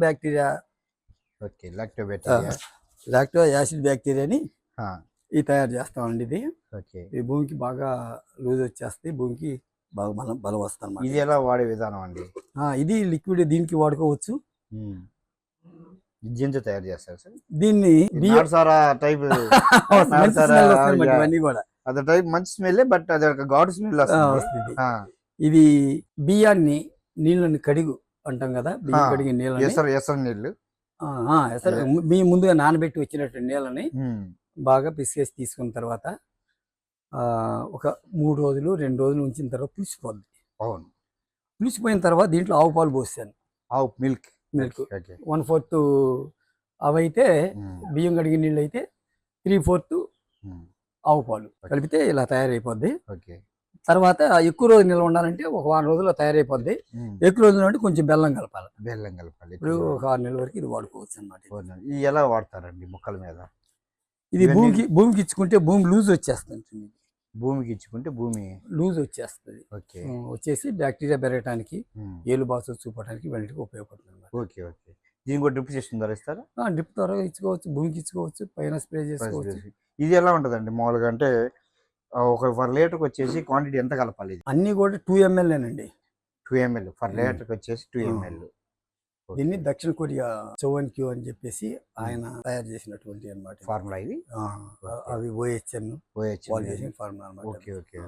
Bacteria, okay. Lactobacteria. Lacto acid బ్యాక్టీరియాని ఆ! ఇది తయారు చేస్తామండి. ఇది ఓకే. ఈ భూమికి బాగా లూజ్ వచ్చేస్తే భూమికి బాగా బలం వస్తుంది అనమాట. ఇది ఎలా వాడే విధానం అండి? ఇది లిక్విడ్ దీనికి వాడుకోవచ్చు. జింజ తయారు చేస్తారు సార్. దీన్ని నాటుసారా టైప్ ఇవన్నీ కూడా అది టైప్ మంచి స్మెల్, బట్ అది ఒక ఘాటు స్మెల్ వస్తుంది. ఇది బియ్యాన్ని నీళ్ళని కడిగు అంటాం కదా, బియ్యం కడిగి నీళ్ళని ఎసరు నీళ్ళు బియ్యం ముందుగా నానబెట్టి వచ్చినట్టు నీళ్ళని బాగా పిసికేసి తీసుకున్న తర్వాత ఒక 3 రోజులు 2 రోజులు ఉంచిన తర్వాత పులిసిపోద్ది. అవును. పులిసిపోయిన తర్వాత దీంట్లో ఆవు పాలు పోసాను. ఆవు మిల్క్ 1/4 అవైతే బియ్యం కడిగిన నీళ్ళు అయితే 3/4 ఆవు పాలు కలిపితే ఇలా తయారైపోద్ది. తర్వాత ఎక్కువ రోజులు నిల్వ ఉండాలంటే ఒక 1 రోజుల్లో తయారైపోద్ది. ఎక్కువ రోజులు అంటే కొంచెం బెల్లం కలపాలి. ఇప్పుడు ఒక 6 నెలల వరకు ఇది వాడుకోవచ్చు అనమాట. ఇది ఎలా వాడతారండి మొక్కల మీద? ఇది భూమికి ఇచ్చుకుంటే భూమి లూజ్ వచ్చేస్తుంది. భూమికి ఇచ్చుకుంటే భూమి లూజ్ వచ్చేస్తుంది. వచ్చేసి బ్యాక్టీరియా పెరగడానికి, ఏలు బాసు చూపడానికి ఇవన్నిటికి ఉపయోగపడుతుంది. ఓకే. దీని కూడా డ్రిప్ సిస్టమ్ ద్వారా ఇస్తారా? డ్రిప్ ద్వారా ఇచ్చుకోవచ్చు, భూమికి ఇచ్చుకోవచ్చు, పైన స్ప్రే చేసుకోవచ్చు. ఇది ఎలా ఉంటుందండి మామూలుగా? అంటే ఒక 1 లీటర్కి వచ్చేసి క్వాంటిటీ ఎంత కలపాలి? అన్ని కూడా 2 ml అండి. 2 ml ఫర్ లీటర్కి వచ్చేసి 2 ml. దీన్ని దక్షిణ కొరియా చౌవన్ క్యూ అని చెప్పేసి ఆయన తయారు చేసినటువంటి అన్నమాట ఫార్ములా ఇది. అవి OHN వాళ్ళు చేసిన ఫార్ములా అన్నమాట. ఓకే.